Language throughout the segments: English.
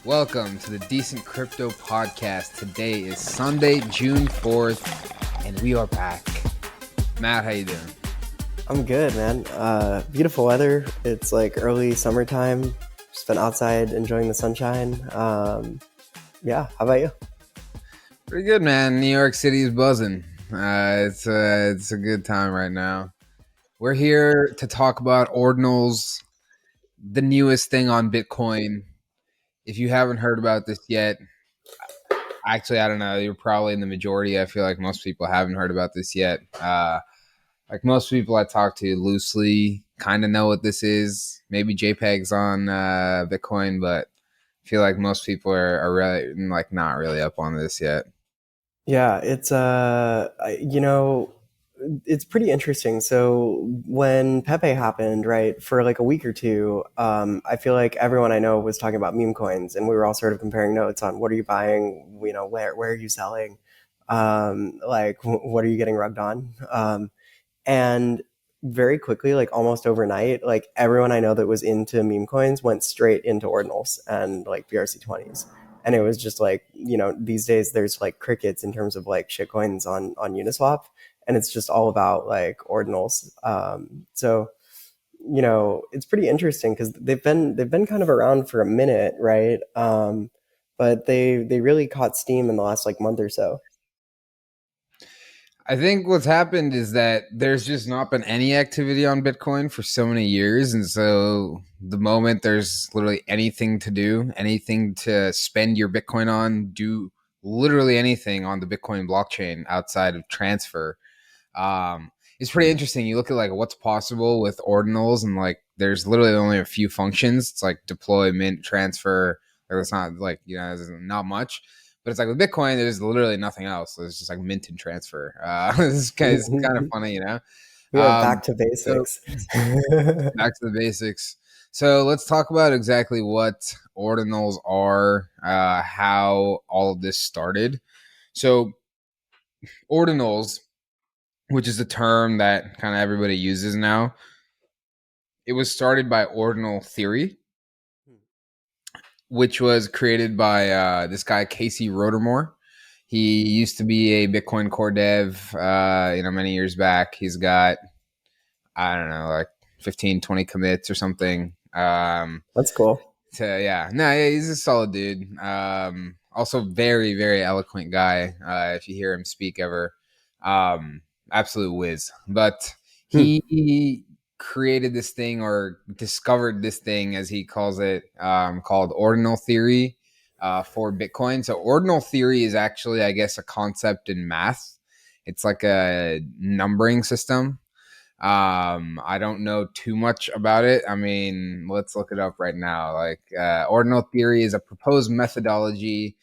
Welcome to the Decent Crypto Podcast. Today is Sunday, June 4th, and we are back. Matt, how you doing? I'm good, man. Beautiful weather. It's like early summertime. Just been outside enjoying the sunshine. Yeah, how about you? Pretty good, man. New York City is buzzing. It's a good time right now. We're here to talk about Ordinals, the newest thing on Bitcoin. If you haven't heard about this yet, actually, I don't know. You're probably in the majority. I feel like most people haven't heard about this yet. Like most people I talk to loosely kind of know what this is. Maybe JPEGs on Bitcoin, but I feel like most people are really like not really up on this yet. Yeah, it's pretty interesting. So when Pepe happened, right, for like a week or two, I feel like everyone I know was talking about meme coins, and we were all sort of comparing notes on what are you buying, where are you selling, what are you getting rugged on. And very quickly, like almost overnight, like everyone I know that was into meme coins went straight into Ordinals and like BRC-20s. And it was just like, these days there's like crickets in terms of like shit coins on Uniswap. And it's just all about like Ordinals. It's pretty interesting because they've been kind of around for a minute, right? But they really caught steam in the last like month or so. I think what's happened is that there's just not been any activity on Bitcoin for so many years. And so the moment there's literally anything to do, anything to spend your Bitcoin on, do literally anything on the Bitcoin blockchain outside of transfer. It's pretty interesting. You look at like what's possible with ordinals, and like there's literally only a few functions. It's like deploy, mint, transfer. Like it's not like, there's not much. But it's like with Bitcoin, there's literally nothing else. So it's just like mint and transfer. It's kind of funny, We are back to So basics. back to the basics. So let's talk about exactly what ordinals are, how all of this started. So ordinals, which is a term that kind of everybody uses now, it was started by ordinal theory, which was created by this guy Casey Rodermore. He used to be a Bitcoin core dev, many years back. He's got, I don't know, like 15, 20 commits or something. That's cool. Yeah, he's a solid dude. Also very, very eloquent guy. If you hear him speak ever, absolute whiz. But Hmm. he created this thing, or discovered this thing, as he calls it, called ordinal theory for Bitcoin. So ordinal theory is actually, I guess, a concept in math. It's like a numbering system. I don't know too much about it. I mean, let's look it up right now. Like, ordinal theory is a proposed methodology.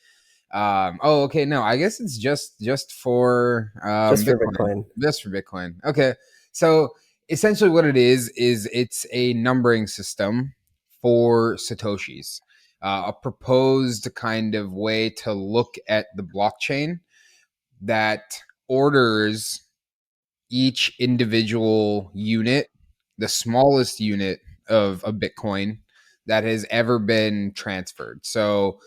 Okay, no, I guess it's just for Just for Bitcoin. Bitcoin. Just for Bitcoin. Okay, so essentially, what it is it's a numbering system for satoshis. A proposed kind of way to look at the blockchain that orders each individual unit, the smallest unit of a Bitcoin that has ever been transferred. So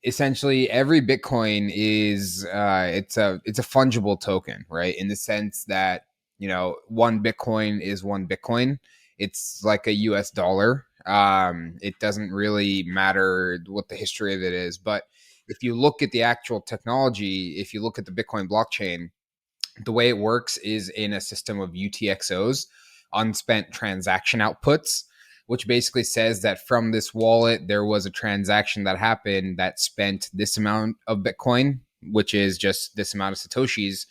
essentially, every Bitcoin is it's a fungible token, right? In the sense that one Bitcoin is one Bitcoin. It's like a U.S. dollar. It doesn't really matter what the history of it is, but if you look at the actual technology, if you look at the Bitcoin blockchain, the way it works is in a system of UTXOs, unspent transaction outputs, which basically says that from this wallet, there was a transaction that happened that spent this amount of Bitcoin, which is just this amount of Satoshis,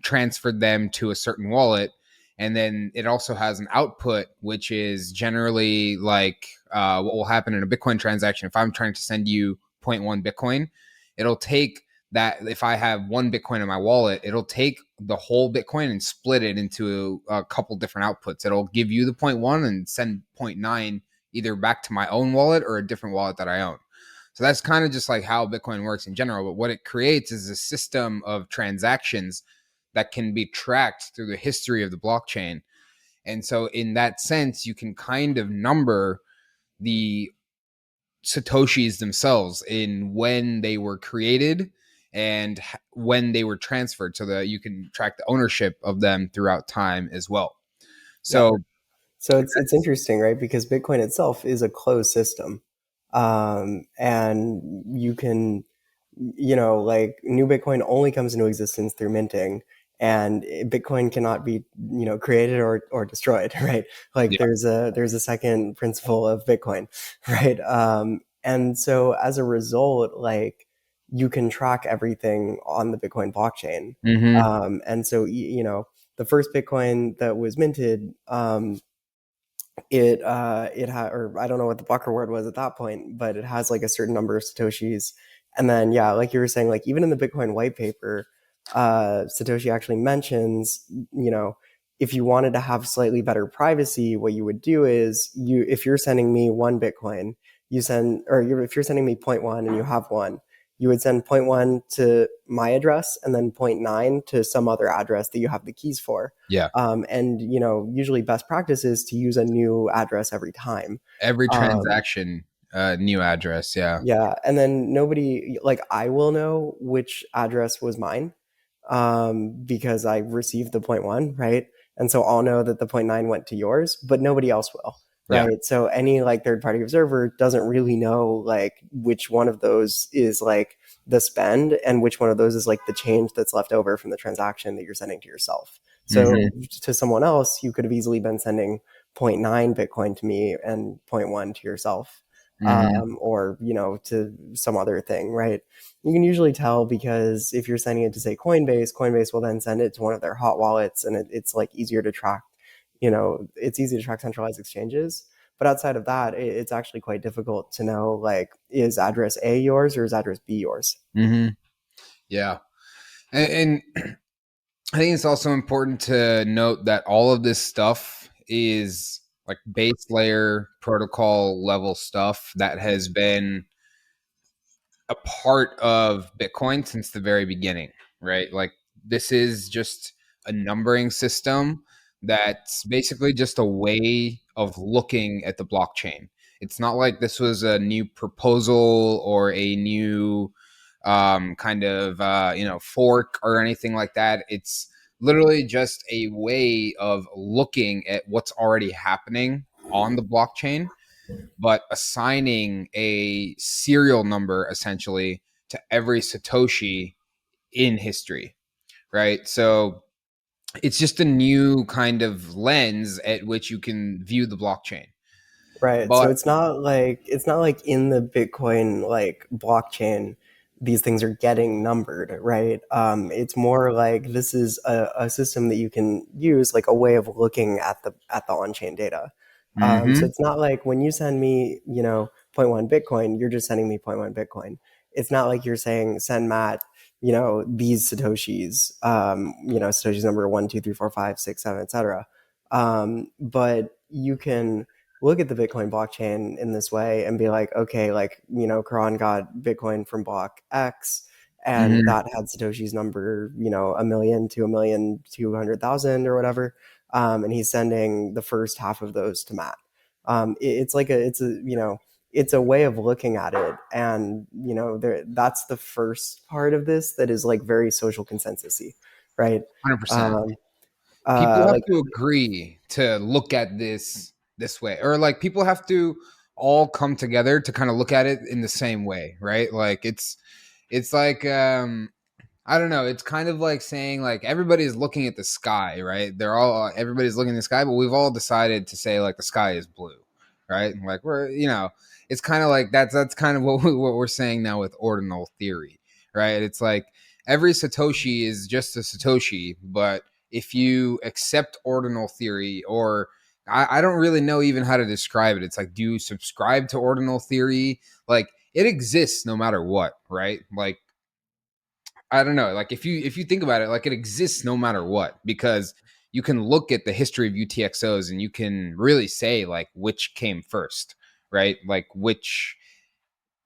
transferred them to a certain wallet. And then it also has an output, which is generally like what will happen in a Bitcoin transaction. If I'm trying to send you 0.1 Bitcoin, it'll take that. If I have one Bitcoin in my wallet, it'll take the whole Bitcoin and split it into a couple different outputs. It'll give you the 0.1 and send 0.9 either back to my own wallet or a different wallet that I own. So that's kind of just like how Bitcoin works in general. But what it creates is a system of transactions that can be tracked through the history of the blockchain. And so in that sense, you can kind of number the Satoshis themselves in when they were created and when they were transferred, so that you can track the ownership of them throughout time as well. Yep. So So it's interesting, right? Because Bitcoin itself is a closed system, and you can, like new Bitcoin only comes into existence through minting, and Bitcoin cannot be, created or destroyed, right? Like yeah. there's a second principle of Bitcoin, right? And so as a result, like you can track everything on the Bitcoin blockchain, Mm-hmm. and so the first Bitcoin that was minted. It had, or I don't know what the block reward was at that point, but it has like a certain number of satoshis. And then yeah, like you were saying, like even in the Bitcoin white paper, Satoshi actually mentions, if you wanted to have slightly better privacy, what you would do is if you're sending me one Bitcoin, if you're sending me point 0.1 and you have one, you would send point 0.1 to my address and then point 0.9 to some other address that you have the keys for. Yeah. And usually best practice is to use a new address every time. Every Um, transaction, new address. Yeah. yeah, and then nobody, like I will know which address was mine, because I received the point 0.1, right? And so I'll know that the point 0.9 went to yours, but nobody else will, Yeah. right? So any like third party observer doesn't really know like which one of those is like the spend and which one of those is like the change that's left over from the transaction that you're sending to yourself. So Mm-hmm. to someone else, you could have easily been sending zero point 0.9 Bitcoin to me and zero point 0.1 to yourself, Mm-hmm. or to some other thing, right? You can usually tell because if you're sending it to say Coinbase will then send it to one of their hot wallets, and it's like easier to track. It's easy to track centralized exchanges. But outside of that, it's actually quite difficult to know like is address A yours or is address B yours? Mm-hmm. Yeah. And I think it's also important to note that all of this stuff is like base layer protocol level stuff that has been a part of Bitcoin since the very beginning, right? Like this is just a numbering system that's basically just a way of looking at the blockchain. It's not like this was a new proposal or a new kind of fork or anything like that. It's literally just a way of looking at what's already happening on the blockchain, but assigning a serial number essentially to every Satoshi in history, right? So it's just a new kind of lens at which you can view the blockchain. Right. So But it's not like in the Bitcoin like blockchain, these things are getting numbered, right? It's more like this is a system that you can use like a way of looking at the on-chain data. So mm-hmm, it's not like when you send me, zero point 0.1 Bitcoin, you're just sending me zero point 0.1 Bitcoin. It's not like you're saying send Matt, these Satoshis, Satoshis number 1, 2, 3, 4, 5, 6, 7, etc. But you can look at the Bitcoin blockchain in this way and be like, okay, like, Karan got Bitcoin from block X and mm-hmm, that had Satoshi's number, 1 million to 1,200,000 or whatever. And he's sending the first half of those to Matt. It's a way of looking at it. And, that's the first part of this that is like very social consensusy, right? 100%. Um, People have like, to agree to look at this way, or like people have to all come together to kind of look at it in the same way, right? Like it's like I don't know. It's kind of like saying like everybody's looking at the sky, right? Everybody's looking at the sky, but we've all decided to say like the sky is blue, right? Like it's kind of like that's kind of what we're saying now with ordinal theory, right? It's like every Satoshi is just a Satoshi, but if you accept ordinal theory, or I don't really know even how to describe it. It's like, do you subscribe to ordinal theory? Like it exists no matter what, right? Like I don't know. Like if you think about it, like it exists no matter what, because you can look at the history of UTXOs and you can really say like which came first, right? Like which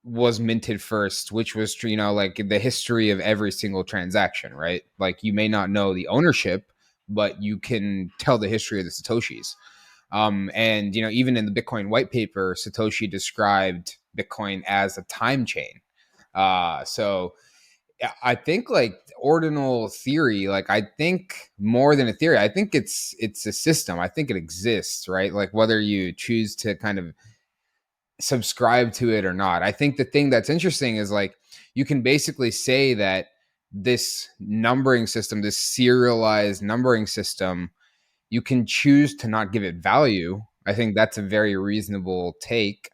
was minted first, which was like the history of every single transaction, right? Like you may not know the ownership, but you can tell the history of the Satoshis. And even in the Bitcoin white paper, Satoshi described Bitcoin as a time chain. So I think like ordinal theory, like I think more than a theory, I think it's a system. I think it exists, right? Like whether you choose to kind of subscribe to it or not. I think the thing that's interesting is like you can basically say that this numbering system, this serialized numbering system, you can choose to not give it value. I think that's a very reasonable take,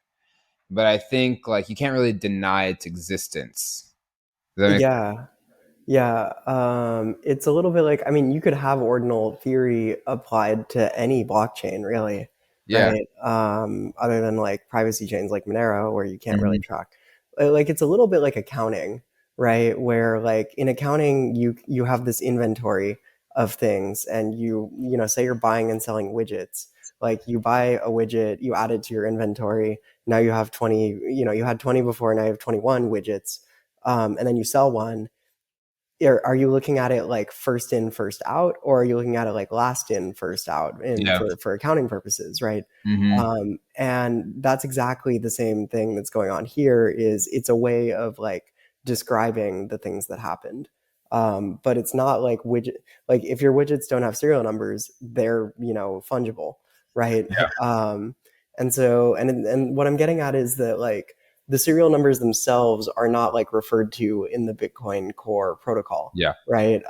but I think like you can't really deny its existence. Does that make Yeah. Yeah, it's a little bit like, I mean, you could have ordinal theory applied to any blockchain, really, Yeah. right? Other than like privacy chains like Monero, where you can't really Mhm. track. Like it's a little bit like accounting, right? Where like in accounting, you have this inventory of things, and say you're buying and selling widgets. Like you buy a widget, you add it to your inventory. Now you have 20. You had 20 before, now you have 21 widgets, and then you sell one. Are you looking at it like first in, first out, or are you looking at it like last in, first out, in Yeah. for accounting purposes, right? Mhm. And that's exactly the same thing that's going on here. Is it's a way of like describing the things that happened, but it's not like widget. Like if your widgets don't have serial numbers, they're fungible, right? Yeah. Um, and what I'm getting at is that like the serial numbers themselves are not like referred to in the Bitcoin core protocol, Yeah. right?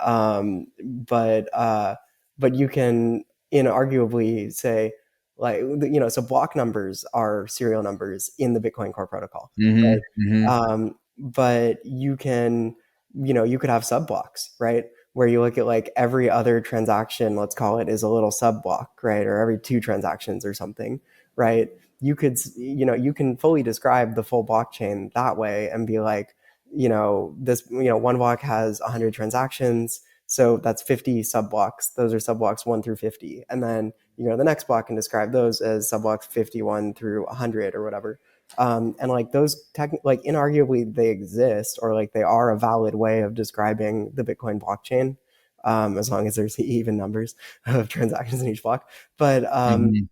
But you can inarguably say like so block numbers are serial numbers in the Bitcoin core protocol, Mhm. right? Mhm. But you could have sub blocks, right? Where you look at like every other transaction, let's call it, is a little sub block, right? Or every two transactions or something, right? You can fully describe the full blockchain that way and be like, this, one block has 100 transactions, so that's 50 sub blocks. Those are sub blocks 1 through 50, and then the next block can describe those as sub blocks 51 through 100 or whatever. And like those like inarguably they exist, or like they are a valid way of describing the Bitcoin blockchain, as long as there's even numbers of transactions in each block. But Mhm.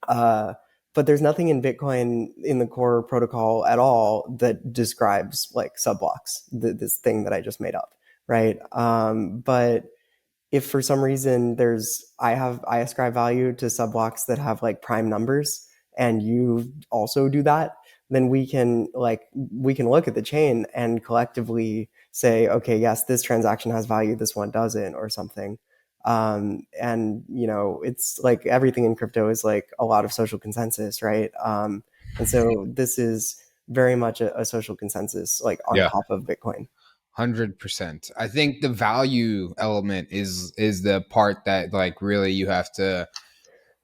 uh, but there's nothing in Bitcoin in the core protocol at all that describes like subblocks, this thing that I just made up, right? But if for some reason I ascribe value to subblocks that have like prime numbers, and you also do that, then we can look at the chain and collectively say, okay, yes, this transaction has value, this one doesn't, or something. And it's like everything in crypto is like a lot of social consensus, right? And so this is very much a social consensus, like on Yeah. top of Bitcoin. 100%. I think the value element is the part that like really you have to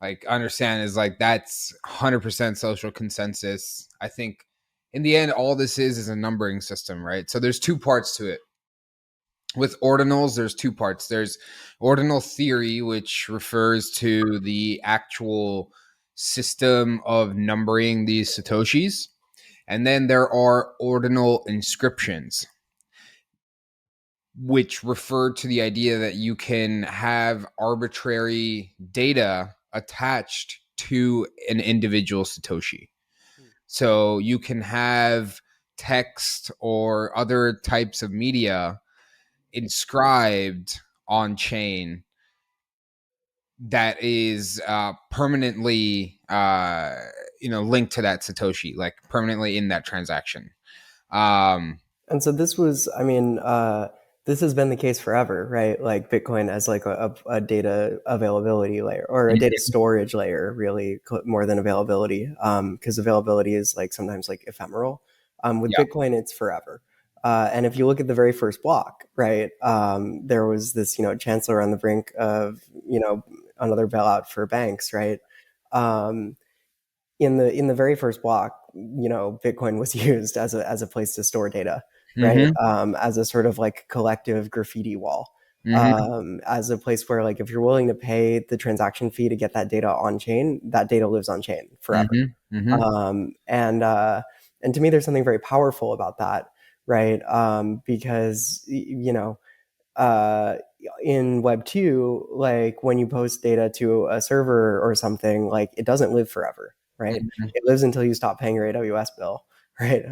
like understand is like that's 100% social consensus. I think in the end all this is a numbering system, right? So there's two parts to it. With ordinals, there's two parts. There's ordinal theory, which refers to the actual system of numbering these satoshis, and then there are ordinal inscriptions, which refer to the idea that you can have arbitrary data attached to an individual satoshi. So you can have text or other types of media inscribed on chain that is permanently linked to that satoshi, like permanently in that transaction. um And so this was, I mean, this has been the case forever, right? Like Bitcoin as like a data availability layer, or a data storage layer, really, more than availability, because availability is like sometimes like ephemeral. With yeah. Bitcoin, it's forever. And if you look at the very first block, right, there was this, chancellor on the brink of, another bailout for banks, right? Um, in the very first block, Bitcoin was used as a place to store data, right? Hmm. As a sort of like collective graffiti wall, Hmm. as a place where like if you're willing to pay the transaction fee to get that data on chain, that data lives on chain forever. Hmm. Hmm. And to me, there's something very powerful about that, right? Because uh, in Web 2, like when you post data to a server or something, like it doesn't live forever, right? Hmm. It lives until you stop paying your AWS bill. right?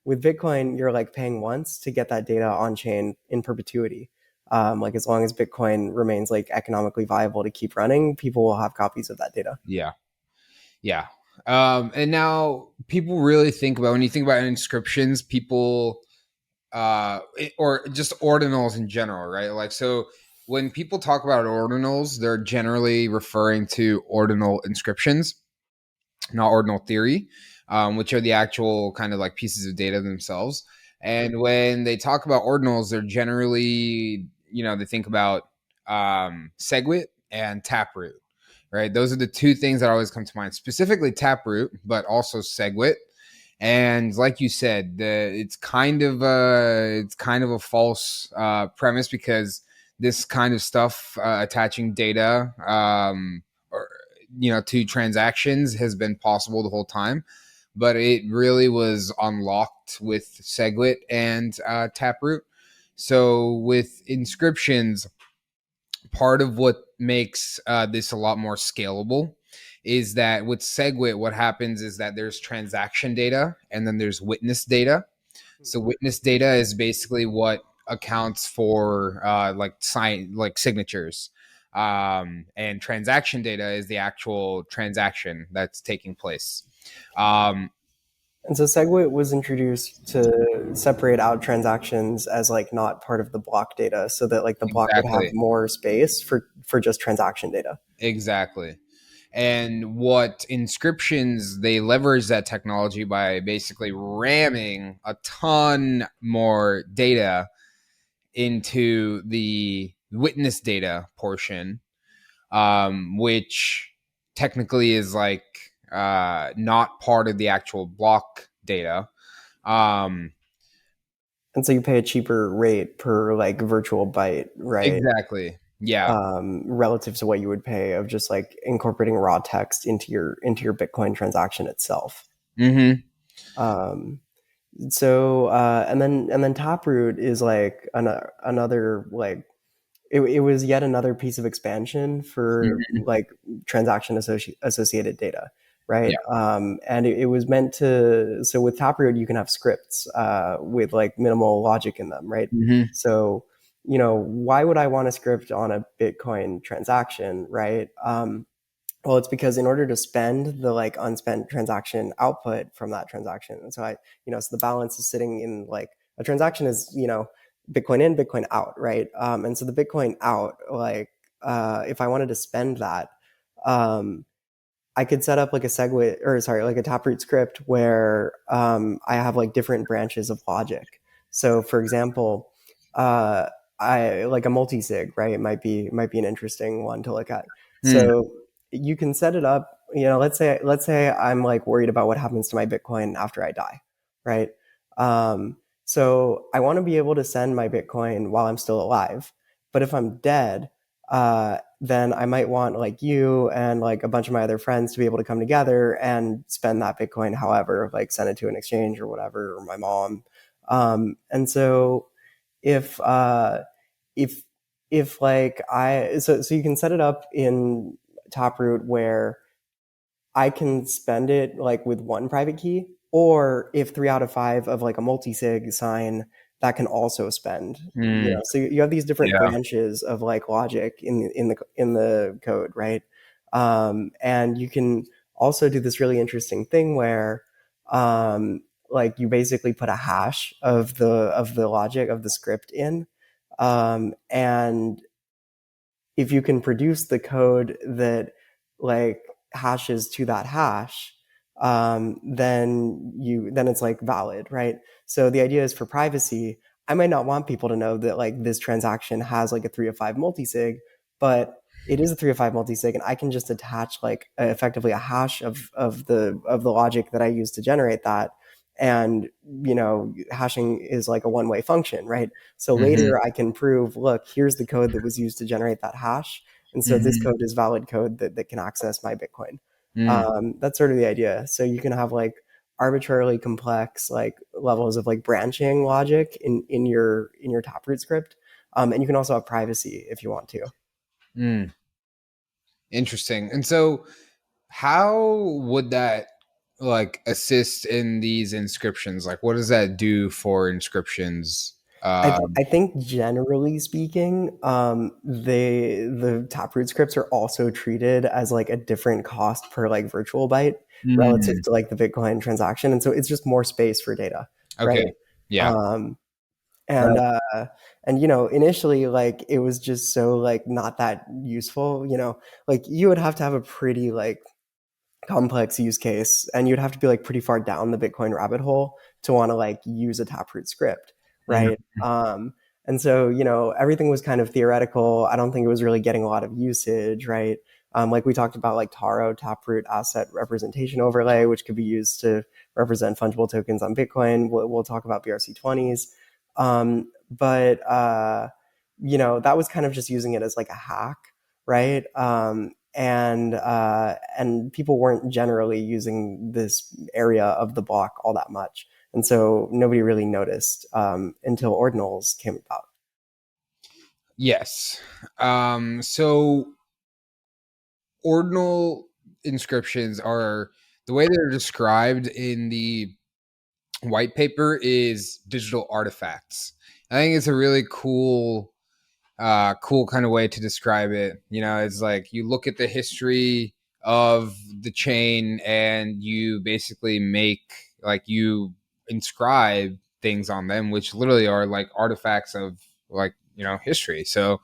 With Bitcoin, you're like paying once to get that data on chain in perpetuity. Like as long as Bitcoin remains like economically viable to keep running, people will have copies of that data. Yeah. Yeah. And now people really think about, when you think about inscriptions, people or just ordinals in general, right? Like, so when people talk about ordinals, they're generally referring to ordinal inscriptions, not ordinal theory, which are the actual kind of like pieces of data themselves. And when they talk about ordinals, they're generally, they think about SegWit and Taproot, right? Those are the two things that always come to mind, specifically Taproot, but also SegWit. And like you said, it's kind of a false premise, because this kind of stuff, attaching data, or to transactions, has been possible the whole time, but it really was unlocked with SegWit and Taproot. So with inscriptions, part of what makes this a lot more scalable is that with SegWit, what happens is that there's transaction data and then there's witness data. So witness data is basically what accounts for like signatures, and transaction data is the actual transaction that's taking place. Um, And so SegWit was introduced to separate out transactions as like not part of the block data, so that like the block would have exactly, more space for just transaction data. exactly. And what inscriptions, they leverage that technology by basically ramming a ton more data into the witness data portion, which technically is like not part of the actual block data. Um, And so you pay a cheaper rate per like virtual byte, right? exactly. Yeah. Relative to what you would pay of just like incorporating raw text into your Bitcoin transaction itself. Mm-hmm. Um, and then Taproot is like another like it was yet another piece of expansion for Mm-hmm. like transaction associated data, right? Yeah. And it was meant to, so with Taproot you can have scripts with like minimal logic in them, right? Mm-hmm. So why would I want a script on a Bitcoin transaction, right? Well, it's because in order to spend the like unspent transaction output from that transaction, and so so the balance is sitting in like a transaction is, Bitcoin in, Bitcoin out, right? And so the Bitcoin out, like, if I wanted to spend that, um, I could set up like a segue, or sorry, like a Taproot script where I have like different branches of logic. So, for example, uh, I like a multi-sig, right? It might be an interesting one to look at. Mm-hmm. So you can set it up. Let's say I'm like worried about what happens to my Bitcoin after I die, right? So I want to be able to send my Bitcoin while I'm still alive. But if I'm dead, then I might want like you and like a bunch of my other friends to be able to come together and spend that Bitcoin, however, like send it to an exchange or whatever, or my mom. And so if if if like so you can set it up in Taproot where I can spend it like with one private key, or if 3 out of 5 of like a multi-sig sign, that can also spend. Mm-hmm. So you have these different Yeah. branches of like logic in the code, right? And you can also do this really interesting thing where like you basically put a hash of the logic of the script in, and if you can produce the code that like hashes to that hash, then it's like valid, right? So the idea is for privacy. I might not want people to know that like this transaction has like a 3 of 5 multisig, but it is a 3 of 5 multisig, and I can just attach like effectively a hash of the logic that I use to generate that. And hashing is like a one-way function, right? So Mm-hmm. later I can prove, look, here's the code that was used to generate that hash. And so this Mm-hmm. code is valid code that can access my Bitcoin. That's sort of the idea. So you can have like arbitrarily complex like levels of like branching logic in your Taproot script. And you can also have privacy if you want to. Mm. Interesting. And so how would that, like assist in these inscriptions? Like, what does that do for inscriptions? I think generally speaking, the Taproot scripts are also treated as like a different cost per like virtual byte relative Mm, to like the Bitcoin transaction, and so it's just more space for data, okay. right? Yeah. Um, and Right. initially like it was just so like not that useful, like you would have to have a pretty like complex use case and you'd have to be like pretty far down the Bitcoin rabbit hole to want to like use a Taproot script, right? Mhm. And so everything was kind of theoretical. I don't think it was really getting a lot of usage, right? Like we talked about like Taro, Taproot asset representation overlay, which could be used to represent fungible tokens on Bitcoin. We'll talk about BRC-20s. But that was kind of just using it as like a hack, right? And people weren't generally using this area of the block all that much, and so nobody really noticed until Ordinals came about. Yes. So ordinal inscriptions are the way they're described in the white paper is digital artifacts. I think it's a really cool kind of way to describe it. It's like you look at the history of the chain and you basically you inscribe things on them, which literally are like artifacts of history. So,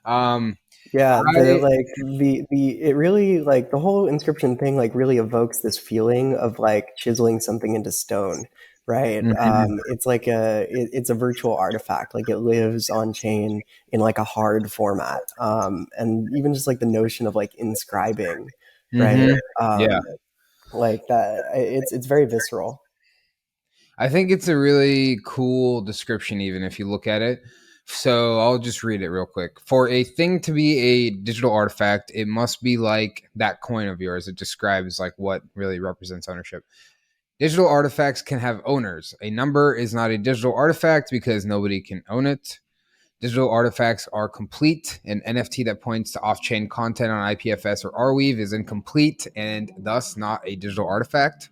um, Yeah, the I, like the it really like the whole inscription thing like really evokes this feeling of like chiseling something into stone, right? Mhm, It's a virtual artifact, like it lives on chain in like a hard format, and even just like the notion of like inscribing, right? mhm, yeah. Like that, it's very visceral. I think it's a really cool description, even if you look at it. So I'll just read it real quick. For a thing to be a digital artifact, it must be like that coin of yours. It describes like what really represents ownership. Digital artifacts can have owners. A number is not a digital artifact because nobody can own it. Digital artifacts are complete. An NFT that points to off chain content on IPFS or Arweave is incomplete and thus not a digital artifact.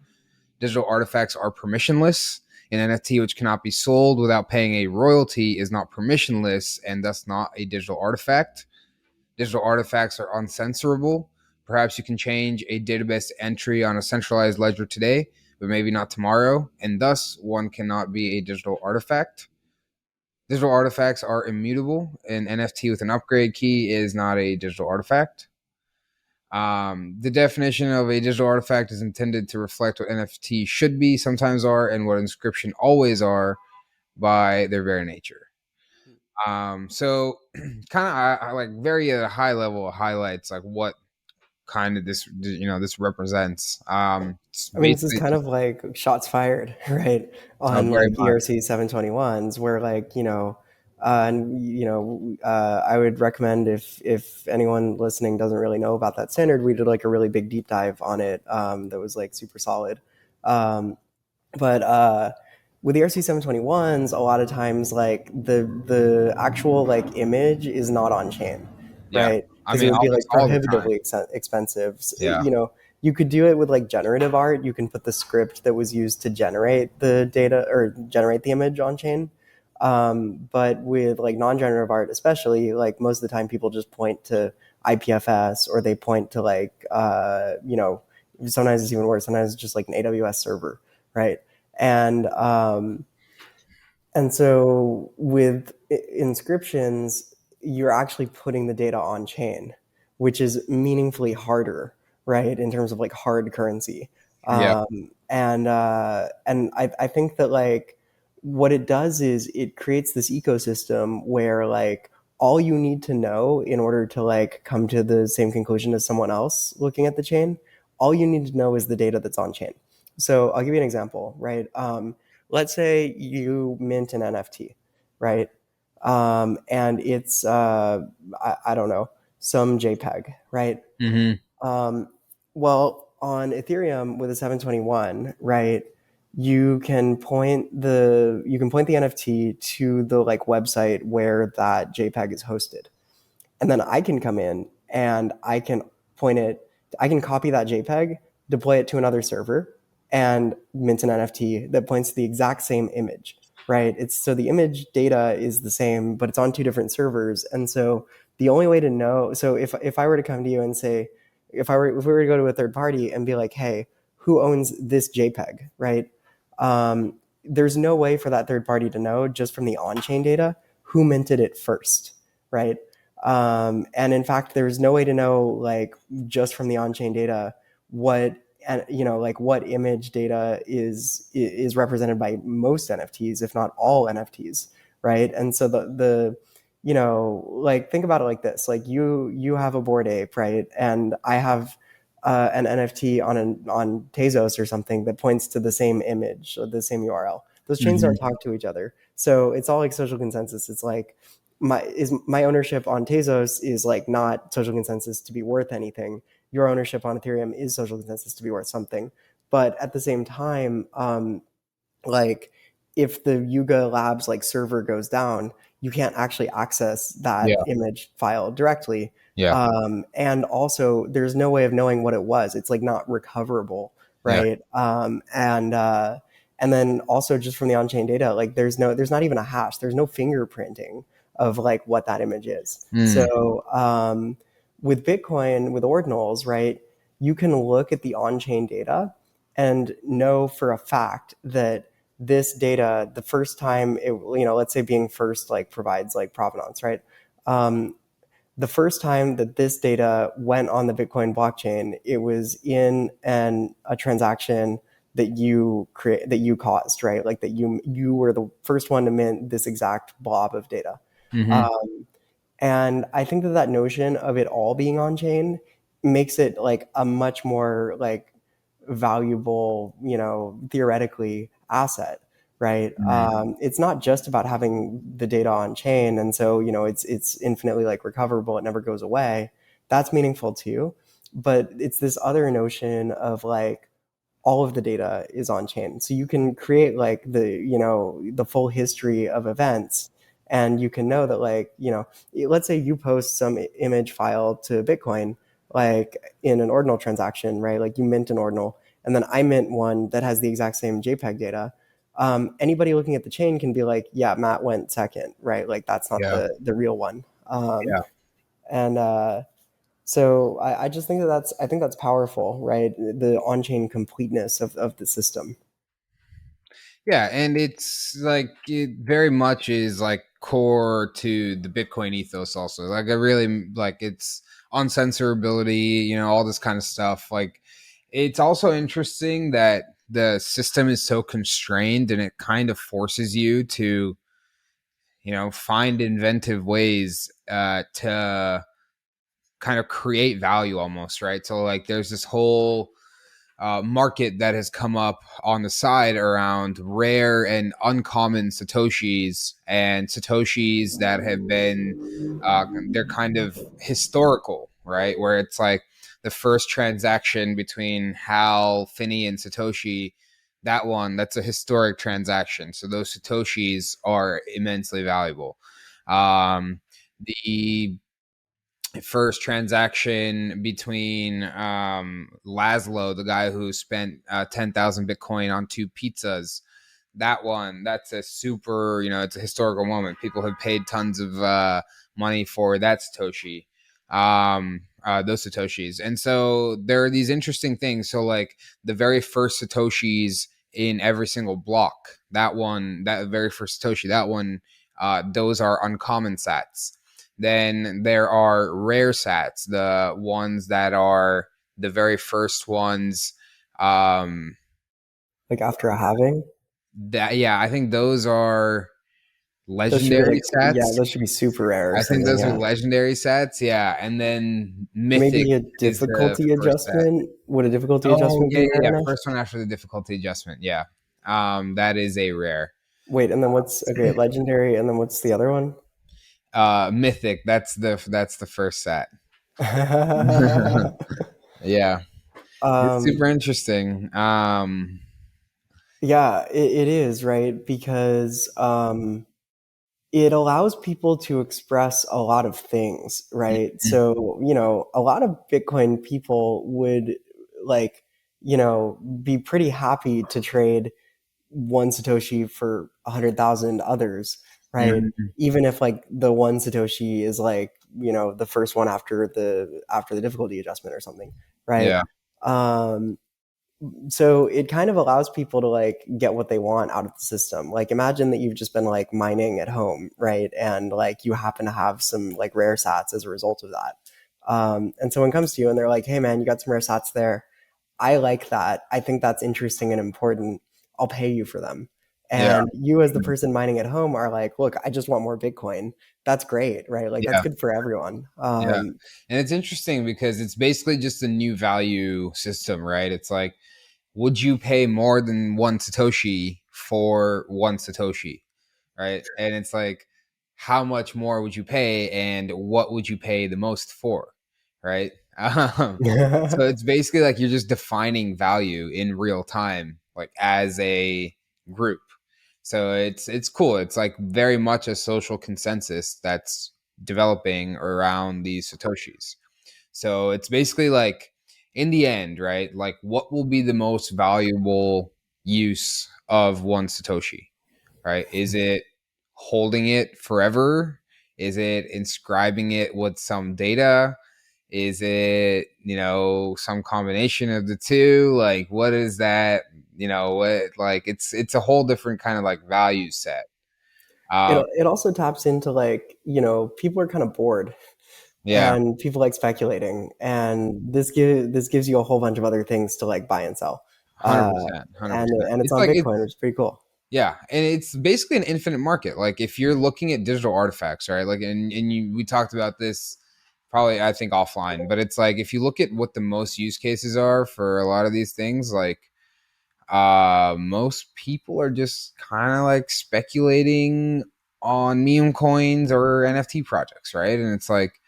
Digital artifacts are permissionless. An NFT which cannot be sold without paying a royalty is not permissionless and thus not a digital artifact. Digital artifacts are uncensorable. Perhaps you can change a database entry on a centralized ledger today, but maybe not tomorrow, and thus one cannot be a digital artifact. Digital artifacts are immutable. An NFT with an upgrade key is not a digital artifact. The definition of a digital artifact is intended to reflect what NFT should be, sometimes are, and what inscription always are by their very nature. So kind of I like very at a high level highlights like what kind of this represents. It's I mean, this is basically kind just of like shots fired, right? On very like much. ERC 721s, where like, I would recommend if anyone listening doesn't really know about that standard, we did like a really big deep dive on it that was like super solid. Um, but with ERC 721s, a lot of times like the actual like image is not on chain, Yeah, right? I Because it mean would be like all the time. prohibitively expensive. Yeah. You could do it with like generative art. You can put the script that was used to generate the data or generate the image on chain. But with like non-generative art, especially, like most of the time people just point to IPFS or they point to like sometimes it's even worse. Sometimes it's just like an AWS server, right? And um, and so with inscriptions, you're actually putting the data on chain, which is meaningfully harder, right? In terms of like hard currency. Yeah. And I think that like what it does is it creates this ecosystem where like all you need to know in order to like come to the same conclusion as someone else looking at the chain, all you need to know is the data that's on chain. So I'll give you an example, right? Let's say you mint an NFT, right? And it's I don't know, some JPEG, right? Hmm. Um, well, on Ethereum with a 721, right? You can point the NFT to the like website where that JPEG is hosted, and then I can come in and I can point it. I can copy that JPEG, deploy it to another server, and mint an NFT that points to the exact same image, right? It's so the image data is the same, but it's on two different servers. And so the only way to know, so if I were to come to you and say, if we were to go to a third party and be like, hey, who owns this JPEG, right? There's no way for that third party to know just from the on-chain data who minted it first, right? And in fact, there's no way to know like just from the on-chain data what, and like what image data is represented by most NFTs, if not all NFTs, right? And so the like think about it like this: like you have a Bored Ape, right? And I have an NFT on Tezos or something that points to the same image or the same URL. Those chains don't Mm-hmm. talk to each other, so it's all like social consensus. It's like my ownership on Tezos is like not social consensus to be worth anything. Your ownership on Ethereum is social consensus to be worth something. But at the same time, like if the Yuga Labs like server goes down, you can't actually access that Yeah. image file directly. Yeah. And also, there's no way of knowing what it was. It's like not recoverable, Yeah. right? And then also just from the on-chain data, like there's not even a hash. There's no fingerprinting of like what that image is. Mm. So with Bitcoin, with Ordinals, right, you can look at the on-chain data and know for a fact that this data, the first time it, let's say being first like provides like provenance, right? Um, the first time that this data went on the Bitcoin blockchain, it was in a transaction that you caused, right? Like that you were the first one to mint this exact blob of data. Mm-hmm. Um, and I think that notion of it all being on chain makes it like a much more like valuable, theoretically asset, right? Mm-hmm. It's not just about having the data on chain, and so it's infinitely like recoverable. It never goes away. That's meaningful too, but it's this other notion of like all of the data is on chain. So you can create like the full history of events, and you can know that like, let's say you post some image file to Bitcoin, like in an ordinal transaction, right? Like you mint an ordinal, and then I mint one that has the exact same JPEG data. Anybody looking at the chain can be like, yeah, Matt went second, right? Like that's not Yeah. the real one. Yeah. And so I just think I think that's powerful, right? The on-chain completeness of the system. Yeah, and it's like it very much is like core to the Bitcoin ethos also. Like I really like its uncensorability, all this kind of stuff. Like it's also interesting that the system is so constrained and it kind of forces you to, find inventive ways to kind of create value almost, right? So like there's this whole market that has come up on the side around rare and uncommon satoshis and satoshis that have been they're kind of historical, right, where it's like the first transaction between Hal Finney and Satoshi, that's a historic transaction, so those satoshis are immensely valuable. The first transaction between Laszlo, the guy who spent 10,000 Bitcoin on two pizzas. That's a super, it's a historical moment. People have paid tons of money for that Satoshi, those Satoshis. And so there are these interesting things. So, like the very first Satoshis in every single block, that very first Satoshi, those are uncommon sats. Then there are rare sats, the ones that are the very first ones. Um, Like after a halving, I think those are those should be legendary like, sats. yeah, those should be super rare or I think something. those are Yeah, legendary sats. Yeah, and then mythic maybe a is the difficulty first set. adjustment. Would a difficulty Oh adjustment yeah, be yeah, rare yeah. enough? First one after the difficulty adjustment. Yeah, that is a rare. Wait, and then what's okay? Legendary, and then what's the other one? Mythic. That's the first set. Yeah, it's um, super interesting. yeah, it is right because it allows people to express a lot of things, right? Mhm. So, a lot of Bitcoin people would like, be pretty happy to trade one Satoshi for 100,000 others, right? Mhm. Even if like the one Satoshi is like, the first one after the difficulty adjustment or something, right? Yeah. Um, so it kind of allows people to like get what they want out of the system. Like imagine that you've just been like mining at home, right? And like you happen to have some like rare sats as a result of that. And someone comes to you and they're like, hey man, you got some rare sats there. I like that. I think that's interesting and important. I'll pay you for them. Yeah. And you, as the person mining at home, are like, look, I just want more Bitcoin. That's great, right? Like, that's Yeah. good for everyone. Yeah. And it's interesting because it's basically just a new value system, right? It's like, would you pay more than one Satoshi for one Satoshi? Right. And it's like, how much more would you pay and what would you pay the most for? Right. So it's basically like you're just defining value in real time, like as a group. So it's cool. It's like very much a social consensus that's developing around these Satoshis. So it's basically like in the end, right? Like what will be the most valuable use of one Satoshi, right? Is it holding it forever? Is it inscribing it with some data? Is it, some combination of the two? Like what is that? What like it's a whole different kind of like value set. it, Um it also taps into like, people are kind of bored yeah, and people like speculating. And this gives you a whole bunch of other things to like buy and sell. Uh, 100%, and, 100%. and it's It's on like Bitcoin, which is pretty cool. yeah, and it's basically an infinite market. Like if you're looking at digital artifacts, right? Like we talked about this probably I think offline, but it's like if you look at what the most use cases are for a lot of these things, like most people are just kind of like speculating on meme coins or NFT projects, right? And it's like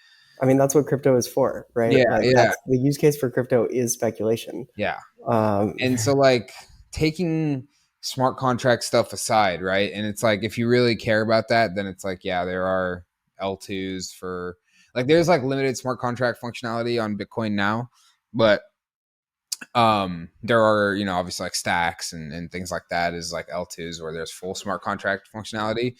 I mean, that's what crypto is for, right? yeah, Like yeah, that's the use case for crypto is speculation. yeah. Um, And so like taking smart contract stuff aside, right? And it's like if you really care about that, then it's like yeah, there are L2s for like there's like limited smart contract functionality on Bitcoin now, but there are obviously like stacks and things like that is like L2s where there's full smart contract functionality.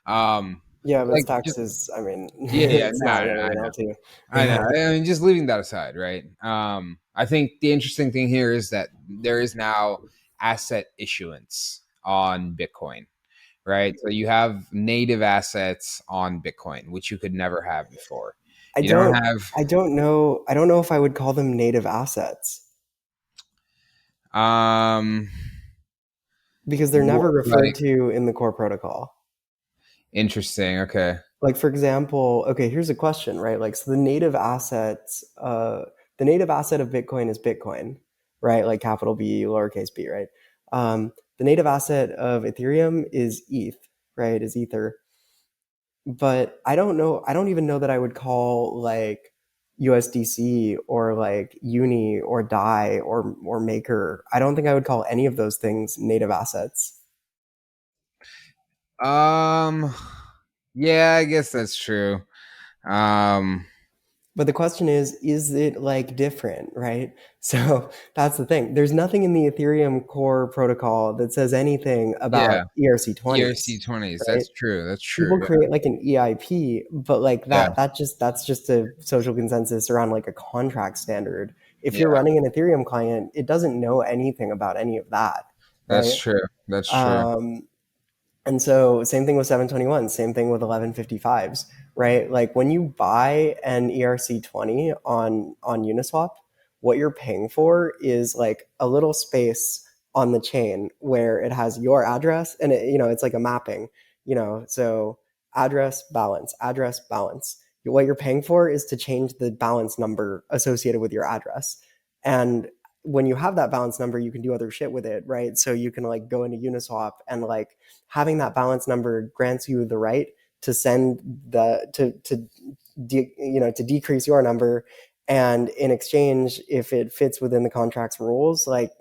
Um yeah, but like just taxes, I mean, yeah, yeah, it's no, not no, really I an know. L2. I know. Yeah. I mean, just leaving that aside, right? I think the interesting thing here is that there is now asset issuance on Bitcoin, right? So you have native assets on Bitcoin, which you could never have before. I You don't don't have, I don't know. I don't know if I would call them native assets um, because they're never referred like to in the core protocol. interesting. Okay. Like for example, okay, here's a question, right? Like so the native asset of Bitcoin is Bitcoin, right? Like capital B, lowercase b, right? The native asset of Ethereum is ETH, right? Is Ether. But I don't know. I don't even know that I would call like USDC or like Uni or Dai or Maker. I don't think I would call any of those things native assets. Um, yeah, I guess that's true. Um, But the question is it like different, right? So that's the thing. There's nothing in the Ethereum core protocol that says anything yeah, about ERC20s, ERC-20s. right? That's true. That's People true. Yeah. create like an EIP, but like Yeah. that's just a social consensus around like a contract standard. If you're Yeah. running an Ethereum client, it doesn't know anything about any of that, That's right? true. That's true. Um, and so same thing with 721, same thing with 1155s, right? Like when you buy an ERC20 on Uniswap, what you're paying for is like a little space on the chain where it has your address and it's like a mapping, so address balance. What you're paying for is to change the balance number associated with your address. And when you have that balance number, you can do other shit with it, right? So you can like go into Uniswap and like having that balance number grants you the right to send the to decrease your number, and in exchange, if it fits within the contract's rules, like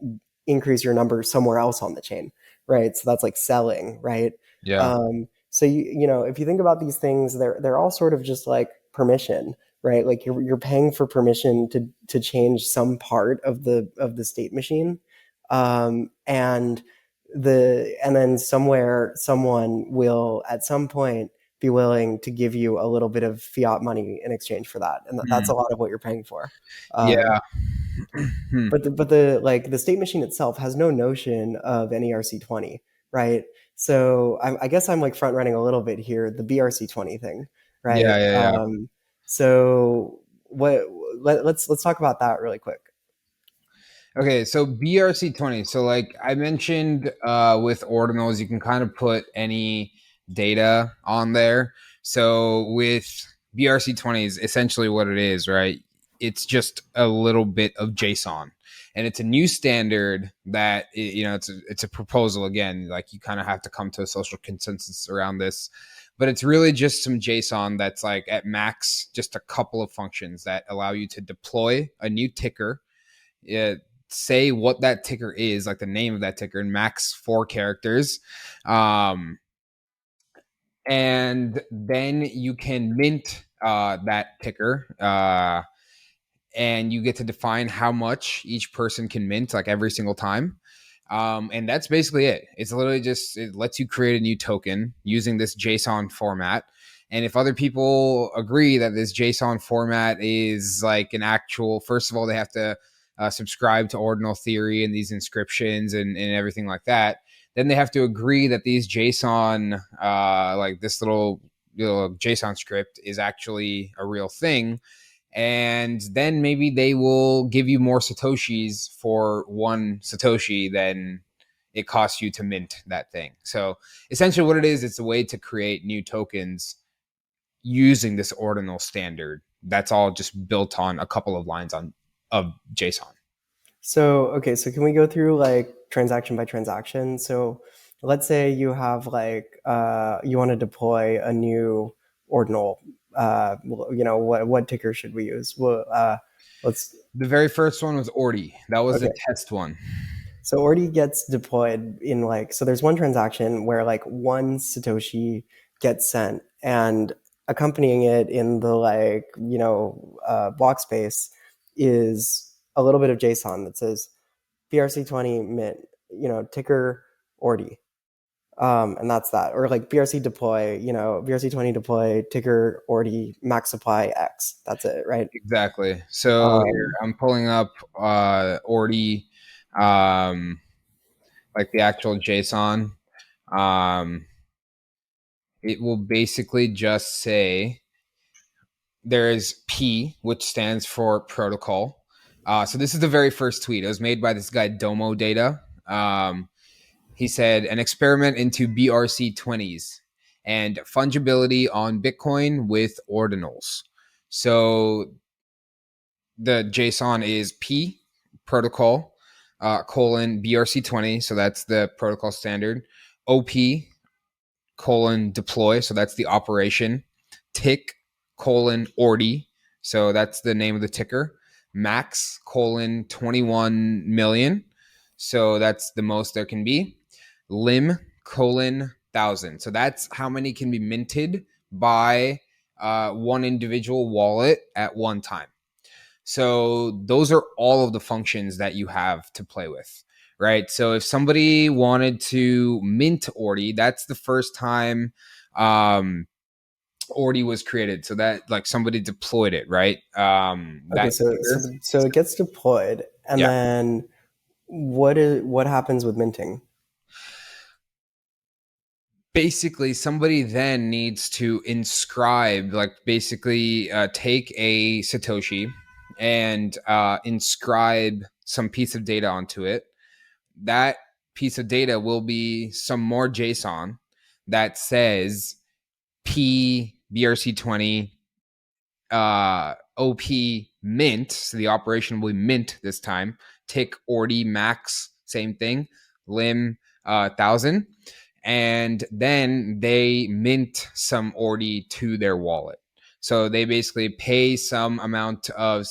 increase your number somewhere else on the chain, right? So that's like selling, right? Yeah. So if you think about these things, they're all sort of just like permission. right? Like you're paying for permission to change some part of the state machine, and then somewhere someone will at some point be willing to give you a little bit of fiat money in exchange for that, and that's Hmm. a lot of what you're paying for. Yeah. Hmm. But the like the state machine itself has no notion of an ERC-20, right? So I guess I'm like front running a little bit here, the BRC-20 thing, right? Yeah, yeah, yeah. So what let's talk about that really quick. Okay, so BRC-20. So like I mentioned with ordinals, you can kind of put any data on there. So with BRC-20 is essentially what it is, right? It's just a little bit of JSON. And it's a new standard that it's a proposal again, like you kind of have to come to a social consensus around this. But it's really just some JSON that's like at max just a couple of functions that allow you to deploy a new ticker, uh, say what that ticker is, like the name of that ticker, in max 4 characters. Um, and then you can mint that ticker. And you get to define how much each person can mint, like every single time. And that's basically it. It's literally just, it lets you create a new token using this JSON format. And if other people agree that this JSON format is like an actual, first of all, they have to subscribe to ordinal theory and these inscriptions and everything like that. Then they have to agree that these JSON, like this little JSON script, is actually a real thing. And then maybe they will give you more satoshis for 1 satoshi than it costs you to mint that thing. So essentially what it is, it's a way to create new tokens using this ordinal standard. That's all just built on a couple of lines of JSON. So, okay, so can we go through like transaction by transaction? So, let's say you have like you want to deploy a new ordinal. What ticker should we use? Well, let's The very first one was Ordi. That was the okay. test one. So already gets deployed in like so there's one transaction where like 1 Satoshi gets sent and accompanying it in the like block space is a little bit of JSON that says BRC-20 mint ticker ordi, and that's that, or like BRC deploy BRC-20 deploy ticker ordi max supply X, that's it, right? Exactly. So here um, I'm pulling up Ordi, um, like the actual JSON. Um, it will basically just say there is P, which stands for protocol. So this is the very first tweet. It was made by this guy Domo Data. He said an experiment into BRC-20s and fungibility on Bitcoin with ordinals. So the JSON is P protocol colon BRC-20. So that's the protocol standard. OP colon deploy. So that's the operation. Tick colon ordi. So that's the name of the ticker. Max colon 21 million. So that's the most there can be. Lim colon 1,000. So that's how many can be minted by one individual wallet at one time. So those are all of the functions that you have to play with, right? So if somebody wanted to mint Ordi, that's the first time Ordi was created. So that like somebody deployed it, right? okay, That so ticker, so it gets deployed, and yeah. then what happens with minting? Basically, somebody then needs to inscribe, like basically take a Satoshi and inscribe some piece of data onto it. That piece of data will be some more JSON that says P BRC-20 OP mint. So the operation will be mint this time. Tick Ordi max, same thing. Lim 1,000. And then they mint some Ordi to their wallet. So they basically pay some amount of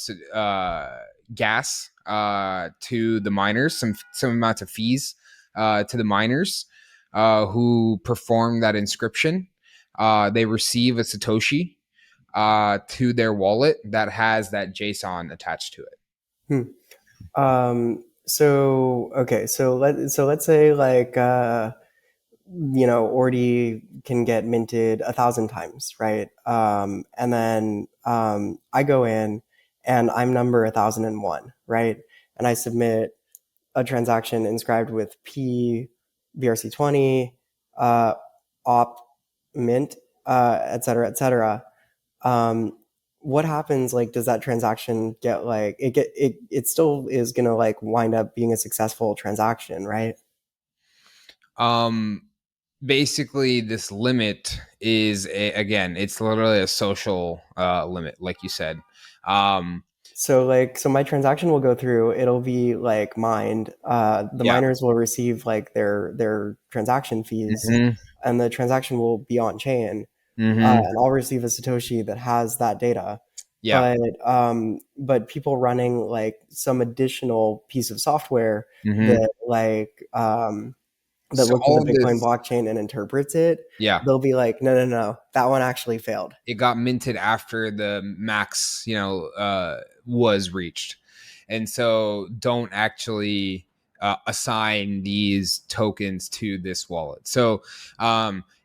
gas to the miners, some amount of fees to the miners who perform that inscription. They receive a Satoshi, to their wallet that has that JSON attached to it. Hmm. So okay, so let's say like Ordi can get minted 1,000 times, right? And then I go in and I'm number 1,001, right? And I submit a transaction inscribed with P BRC-20 op mint, et cetera, et cetera. Um, what happens? Like, does that transaction get like it still is gonna like wind up being a successful transaction, right? Um, Basically, this limit is again, it's literally a social limit, like you said. Um, So my transaction will go through, it'll be like mined. The yeah. miners will receive like their transaction fees, Hmm. and the transaction will be on chain. Hmm. And I'll receive a Satoshi that has that data. Yeah. But people running like some additional piece of software Hmm. that that So looks at the all of Bitcoin this, blockchain and interprets it, yeah, they'll be like, no, no, no, that one actually failed. it got minted after the max, was reached, and so don't actually assign these tokens to this wallet. So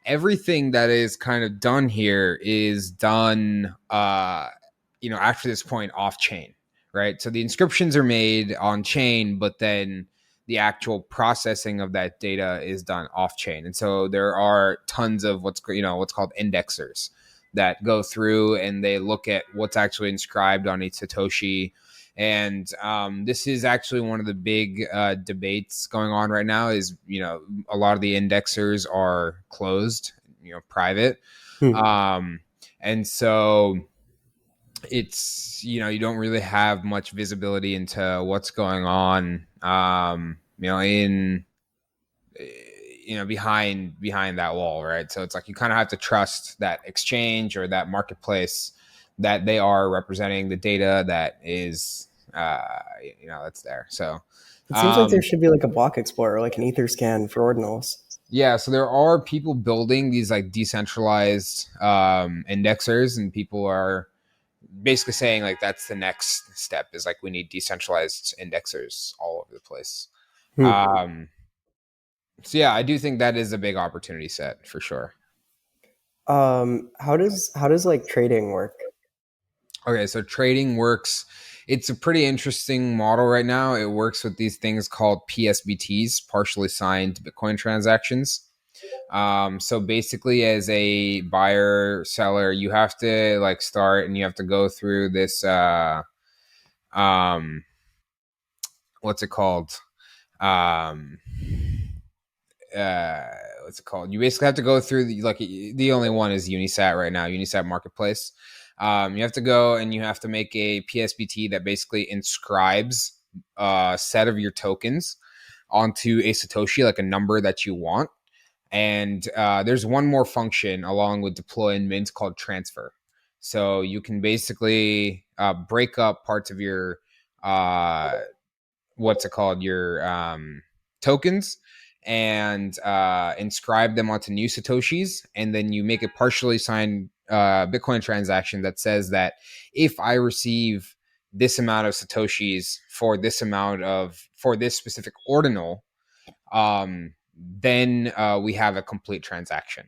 everything that is kind of done here is done, after this point off chain, right? So the inscriptions are made on chain, but then the actual processing of that data is done off chain. And so there are tons of what's called indexers that go through and they look at what's actually inscribed on each Satoshi. And this is actually one of the big debates going on right now. Is a lot of the indexers are closed, private, Hmm. um, and so it's you don't really have much visibility into what's going on, in behind that wall, right? So it's like you kind of have to trust that exchange or that marketplace that they are representing the data that is that's there. So It seems like there um should be like a block explorer, like an ether scan for ordinals. yeah, so there are people building these like decentralized indexers, and people are basically saying like that's the next step, is like we need decentralized indexers all over the place. Hmm. um so yeah, I do think that is a big opportunity set for sure. How does like trading work? Okay, so trading works. It's a pretty interesting model right now. It works with these things called PSBTs, partially signed Bitcoin transactions. So basically, as a buyer seller, you have to like start and you have to go through this. Um, what's it called? Um, uh, what's it called? You basically have to go through the only one is Unisat right now, Unisat Marketplace. You have to go and you have to make a PSBT that basically inscribes a set of your tokens onto a Satoshi, like a number that you want. And there's one more function along with deploy and mint called transfer. So you can basically break up parts of your uh, what's it called, your tokens, and inscribe them onto new Satoshis. And then you make a partially signed Bitcoin transaction that says that if I receive this amount of Satoshis for this specific ordinal, then we have a complete transaction,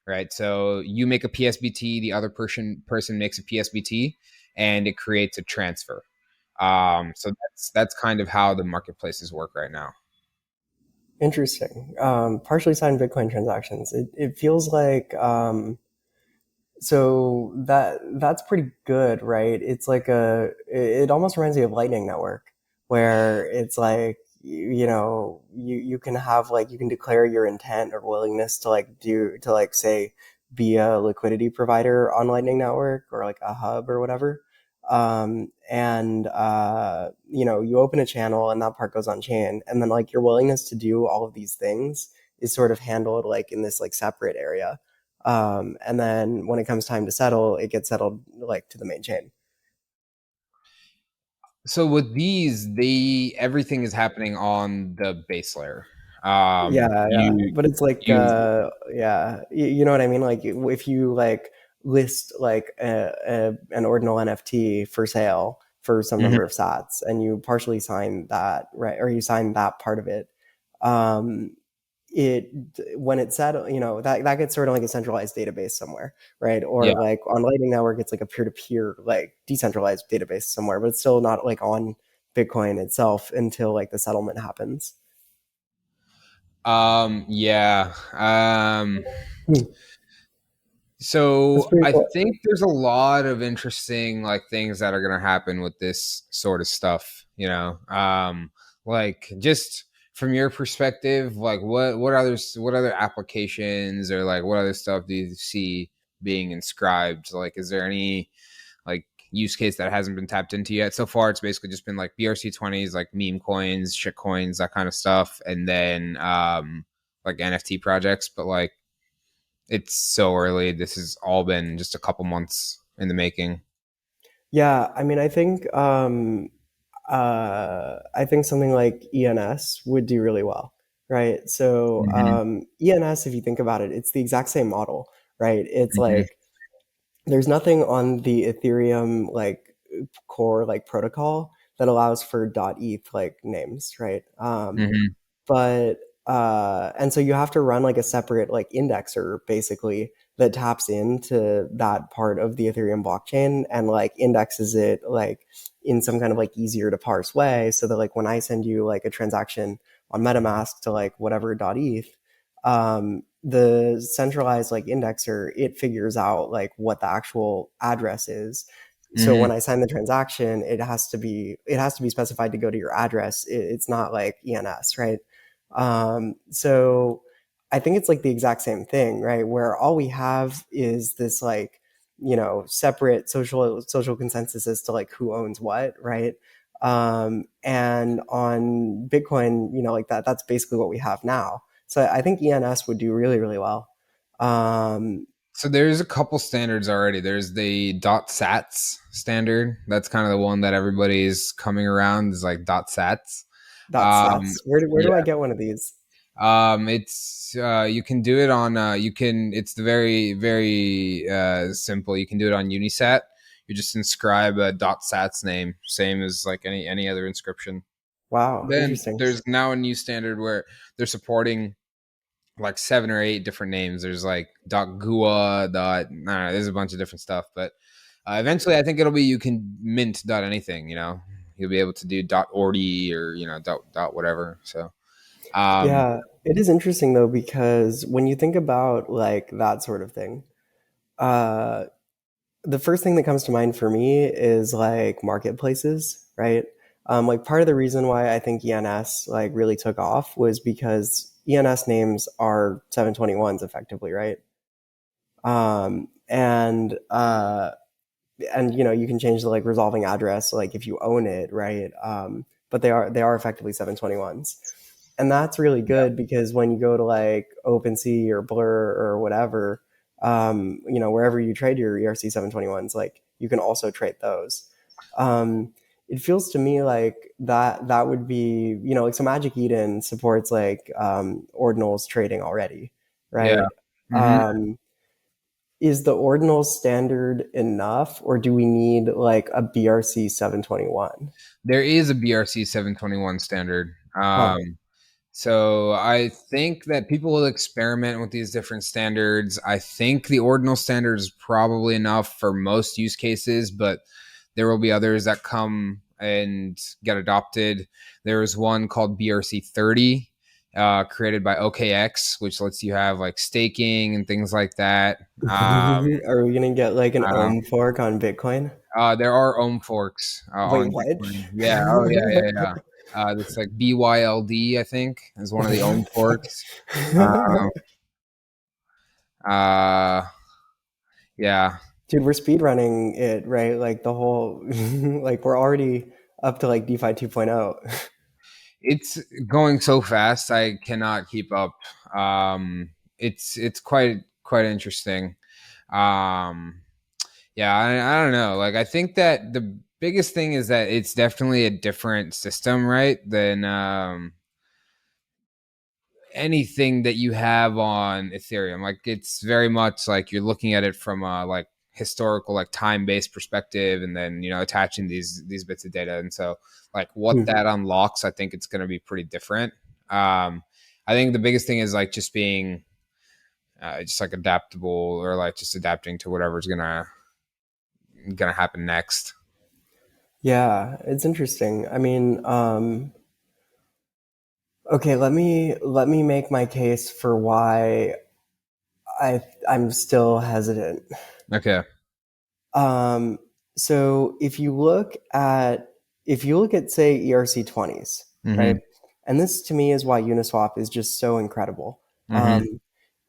right? So you make a PSBT, the other person makes a PSBT, and it creates a transfer. So that's kind of how the marketplaces work right now. Interesting. Partially signed Bitcoin transactions. It feels like so that's pretty good, right? It's like it almost reminds me of Lightning Network, where it's like you can have like you can declare your intent or willingness to like do to like say be a liquidity provider on Lightning Network or like a hub or whatever. And you open a channel and that part goes on chain, and then like your willingness to do all of these things is sort of handled like in this like separate area. And then when it comes time to settle, it gets settled like to the main chain. So with these, they everything is happening on the base layer. Yeah, yeah. You But it's like, you yeah, you know what I mean? Like if you like list like an ordinal NFT for sale for some Mhm. number of sats, and you partially sign that, right, or you sign that part of it. Um, it when it's set, that gets sort of like a centralized database somewhere, right? Yeah. Or like on Lightning Network, it's like a peer-to-peer, like decentralized database somewhere, but it's still not like on Bitcoin itself until like the settlement happens. Yeah. Hmm. That's So pretty I cool. think there's a lot of interesting like things that are going to happen with this sort of stuff, like just from your perspective, like what other applications or like what other stuff do you see being inscribed? Like is there any like use case that hasn't been tapped into yet? So far it's basically just been like BRC-20s, like meme coins, shit coins, that kind of stuff, and then like NFT projects, but like it's so early. This has all been just a couple months in the making. Yeah, I mean, I think something like ENS would do really well, right? So Hmm. ENS, if you think about it, it's the exact same model, right? It's Hmm. like there's nothing on the Ethereum like core like protocol that allows for .eth like names, right? Hmm. But and so you have to run like a separate like indexer basically that taps into that part of the Ethereum blockchain and like indexes it like in some kind of like easier to parse way, so that like when I send you like a transaction on MetaMask to like whatever .eth, the centralized like indexer, it figures out like what the actual address is. So Hmm. when I sign the transaction, it has to be specified to go to your address. It's not like ENS, right? So I think it's like the exact same thing, right? Where all we have is this like, separate social consensus as to like who owns what, right? And on Bitcoin, like that's basically what we have now. So I think ENS would do really, really well. Um, So there's a couple standards already. There's the dot sats standard. That's kind of the one that everybody's coming around is like dot sats. dot Um, sats. Where do I yeah. get one of these? It's you can do it on it's the very very simple. You can do it on Unisat. You just inscribe a dot sats name, same as like any other inscription. Wow, Then interesting. there's now a new standard where they're supporting like 7 or 8 different names. There's like .gua, I don't know, there's a bunch of different stuff. But eventually, I think it'll be you can mint anything. You'll be able to do .ordi or dot whatever. So um, Yeah, it is interesting though because when you think about like that sort of thing, uh, the first thing that comes to mind for me is like marketplaces, right? Like part of the reason why I think ENS like really took off was because ENS names are 721s effectively, right? Um, and uh, and you can change the like resolving address like if you own it, right? But they are effectively 721s, and that's really yeah, good because when you go to like OpenSea or Blur or whatever, wherever you trade your ERC 721s, like you can also trade those. um, it feels to me like that would be, like, so Magic Eden supports like ordinals trading already, yeah. right? Hmm. um, is the ordinal standard enough, or do we need like a BRC 721? There is a BRC 721 standard. Huh. So I think that people will experiment with these different standards. I think the ordinal standard is probably enough for most use cases, but there will be others that come and get adopted. There is one called BRC-30, created by OKX, which lets you have like staking and things like that. Are we gonna get like an Uh, ohm fork on Bitcoin? there are ohm forks Wait, on what? Bitcoin. Yeah. Oh, yeah, yeah, yeah. It's like BYLD, I think, is one of the ohm forks. Uh, uh, yeah. Dude, we're speed running it, right? Like the whole, like we're already up to like DeFi 2.0. It's going so fast, I cannot keep up. It's quite interesting. Um, yeah, I don't know. Like, I think that the biggest thing is that it's definitely a different system, right? Than anything that you have on Ethereum. Like it's very much like you're looking at it from like historical like time-based perspective, and then attaching these bits of data. And so like what Mhm. that unlocks, I think it's going to be pretty different. I think the biggest thing is like just being just like adaptable, or like just adapting to whatever's gonna happen next. Yeah, it's interesting. I mean, okay, let me make my case for why I'm still hesitant. Okay. Um, so if you look at say ERC-20s, right? Mm-hmm. And this to me is why Uniswap is just so incredible. Mm-hmm.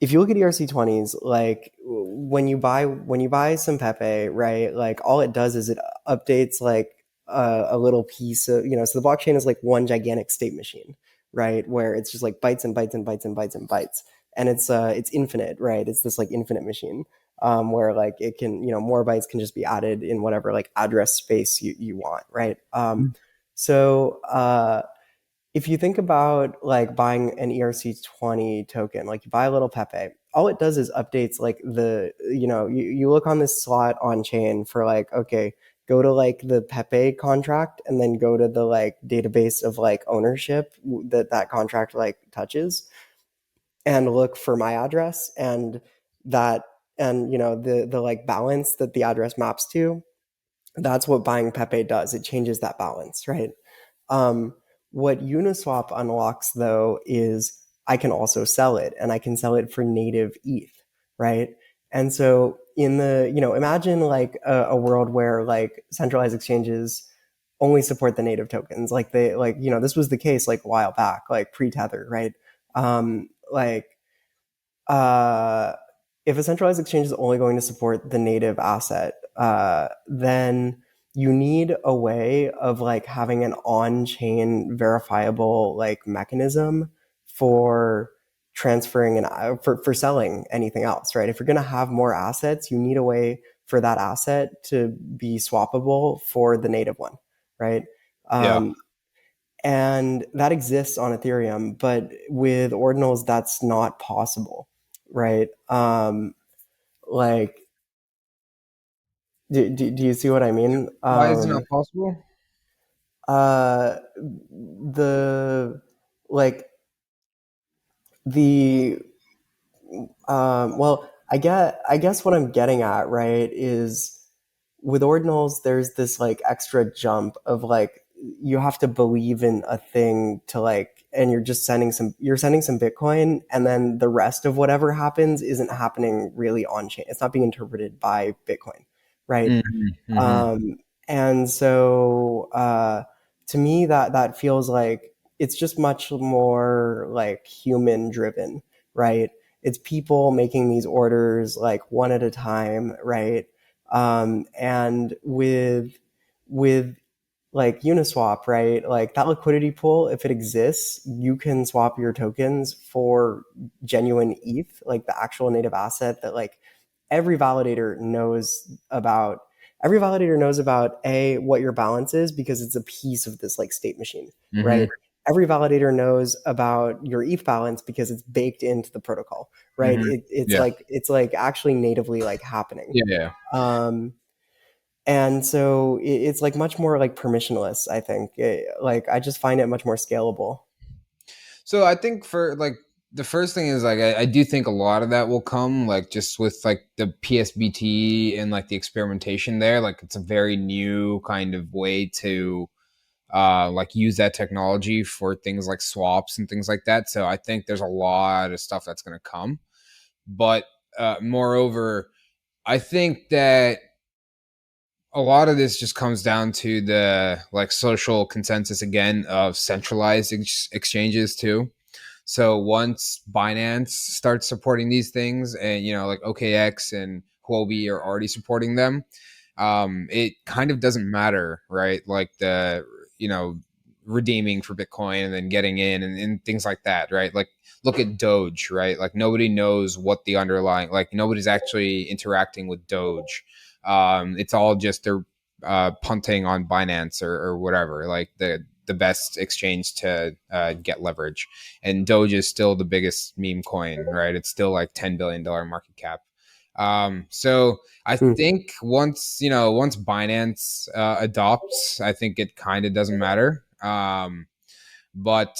If you look at ERC-20s, like when you buy some Pepe, right? Like all it does is it updates like a little piece of, so the blockchain is like one gigantic state machine, right? Where it's just like bytes and bytes and bytes and bytes and bytes, and it's infinite, right? It's this like infinite machine, where like it can, more bytes can just be added in whatever like address space you want, right? So if you think about like buying an ERC-20 token, like you buy a little Pepe, all it does is updates like you look on this slot on chain for like, okay, go to like the Pepe contract and then go to the like database of like ownership that contract like touches, and look for my address, and that, and the like balance that the address maps to. That's what buying Pepe does. It changes that balance, right? um, what Uniswap unlocks though is I can also sell it, and I can sell it for native ETH, right? And so imagine like a world where like centralized exchanges only support the native tokens. Like they like, this was the case like a while back, like pre-tether, right? Like uh, if a centralized exchange is only going to support the native asset, then you need a way of like having an on-chain verifiable like mechanism for transferring and for selling anything else, right? If you're going to have more assets, you need a way for that asset to be swappable for the native one, right? Yeah. Um, and that exists on Ethereum, but with ordinals, that's not possible, right? Like, do you see what I mean? Why is it not possible? The like the well, I guess what I'm getting at, right, is with ordinals, there's this like extra jump of like you have to believe in a thing to like, and you're sending some Bitcoin, and then the rest of whatever happens isn't happening really on chain. It's not being interpreted by Bitcoin, right? Mm-hmm. Mm-hmm. And so to me, that feels like it's just much more like human driven, right? It's people making these orders like one at a time, right? And with like Uniswap, right? Like that liquidity pool, if it exists, you can swap your tokens for genuine ETH, like the actual native asset that like every validator knows about. Every validator knows about what your balance is because it's a piece of this like state machine, Mm-hmm. right? Every validator knows about your ETH balance because it's baked into the protocol, right? Mm-hmm. It's Yeah. like it's like actually natively like happening. Yeah. Yeah. Um, and so it's like much more like permissionless, I think. Like I just find it much more scalable. So I think for like the first thing is like I do think a lot of that will come like just with like the PSBT and like the experimentation there. Like it's a very new kind of way to like use that technology for things like swaps and things like that. So I think there's a lot of stuff that's going to come. But moreover, I think that a lot of this just comes down to the like social consensus again of centralized exchanges too. So once Binance starts supporting these things, and like OKX and Huobi are already supporting them, it kind of doesn't matter, right? Like the redeeming for Bitcoin and then getting in, and things like that, right? Like look at Doge, right? Like nobody knows what the underlying, like nobody's actually interacting with Doge. It's all just they're punting on Binance or whatever, like the best exchange to get leverage. And Doge is still the biggest meme coin, right? It's still like $10 billion market cap. So I Hmm. think once Binance adopts, I think it kind of doesn't matter. But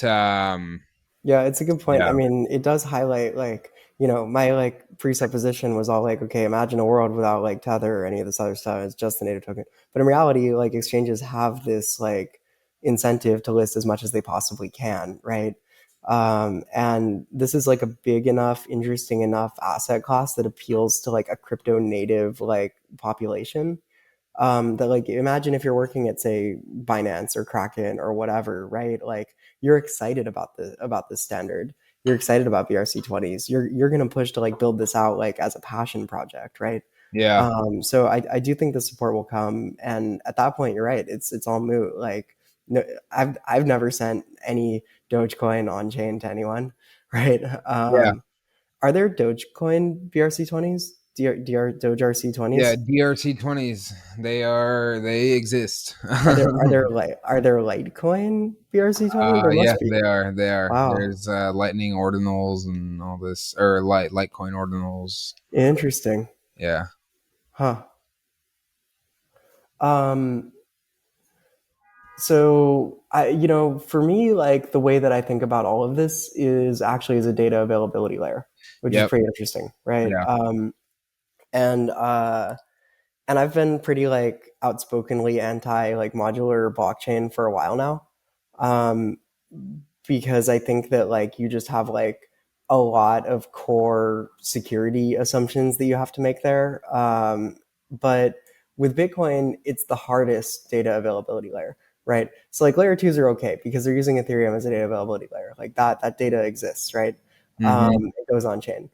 Yeah, it's a good point. I yeah, mean, it does highlight like, my like presupposition was all like, okay, imagine a world without like Tether or any of this other stuff. It's just a native token. But in reality, like exchanges have this like incentive to list as much as they possibly can, right? And this is like a big enough, interesting enough asset class that appeals to like a crypto native like population, that like imagine if you're working at say Binance or Kraken or whatever, right? Like you're excited about this standard. You're excited about BRC-20s. You're gonna push to like build this out like as a passion project, right? yeah, So I do think the support will come, and at that point, you're right. It's all moot. Like no, I've never sent any Dogecoin on chain to anyone, right? yeah, Are there Dogecoin BRC-20s? Doge yeah. RC-20s? DRC-20s, they exist. Are there Litecoin BRC-20? There Yeah, must be. they are. They are. Wow, There's Lightning Ordinals and all this, or Litecoin Ordinals. interesting. Yeah. Huh. Um, so for me, like the way that I think about all of this is actually as a data availability layer, which is Yep. pretty interesting, right? Yeah. And and I've been pretty like outspokenly anti like modular blockchain for a while now. Um, because I think that like you just have like a lot of core security assumptions that you have to make there. But with Bitcoin, it's the hardest data availability layer, right? So like layer twos are okay because they're using Ethereum as a data availability layer. Like that data exists, right? Hmm. It goes on chain.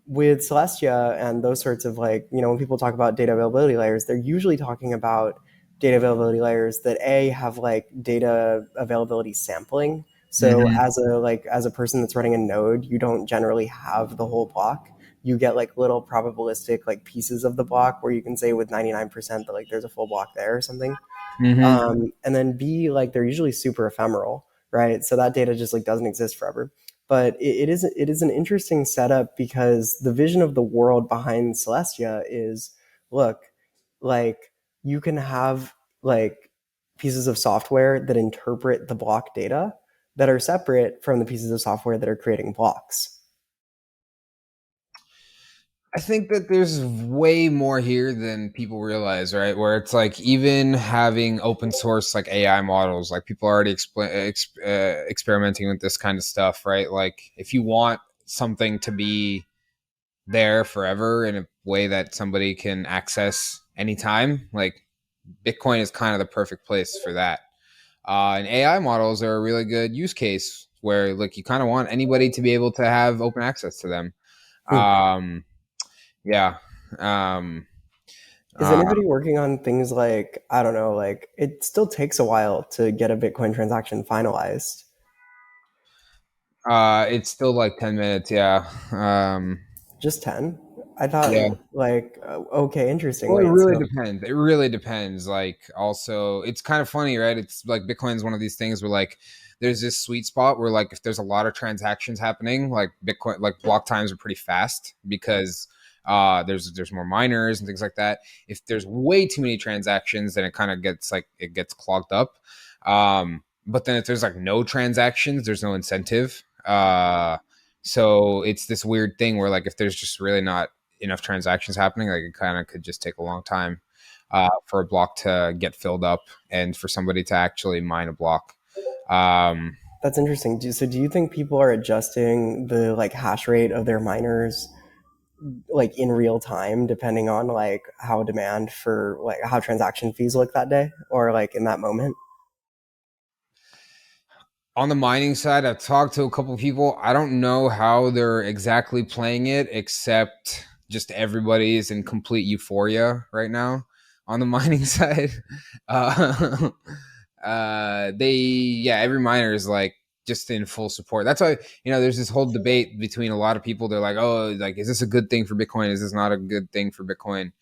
With Celestia and those sorts of like, when people talk about data availability layers, they're usually talking about data availability layers that have like data availability sampling. So Hmm. as a person that's running a node, you don't generally have the whole block. You get like little probabilistic like pieces of the block where you can say with 99% that like there's a full block there or something. Hmm. And then B, like they're usually super ephemeral, right? So that data just like doesn't exist forever. But it is an interesting setup because the vision of the world behind Celestia is, look, like you can have like pieces of software that interpret the block data that are separate from the pieces of software that are creating blocks. I think that there's way more here than people realize, right? Where it's like even having open source like AI models, like people are already experimenting with this kind of stuff, right? Like if you want something to be there forever in a way that somebody can access anytime, like Bitcoin is kind of the perfect place for that. And AI models are a really good use case where like you kind of want anybody to be able to have open access to them. Hmm. Um, yeah. Um, Is uh, anybody working on things like, I don't know, like it still takes a while to get a Bitcoin transaction finalized? it's still like 10 minutes. Yeah. Just 10? I thought Yeah. like okay, interesting. Well, it Wait, really so depends. It really depends. Like, also, it's kind of funny, right? It's like Bitcoin's one of these things where, like, there's this sweet spot where, like, if there's a lot of transactions happening, like Bitcoin, like block times are pretty fast because there's more miners and things like that. If there's way too many transactions, then it kind of gets like it gets clogged up. But then if there's like no transactions, there's no incentive. So it's this weird thing where, like, if there's just really not enough transactions happening, like it kind of could just take a long time for a block to get filled up and for somebody to actually mine a block. Um, that's interesting. So do you think people are adjusting the like hash rate of their miners like in real time depending on like how demand for like how transaction fees look that day or like in that moment? on the mining side, I've talked to a couple of people. I don't know how they're exactly playing it, except just everybody is in complete euphoria right now on the mining side. Uh, yeah, every miner is like just in full support. That's why, there's this whole debate between a lot of people. They're like, oh, like, is this a good thing for Bitcoin? Is this not a good thing for Bitcoin?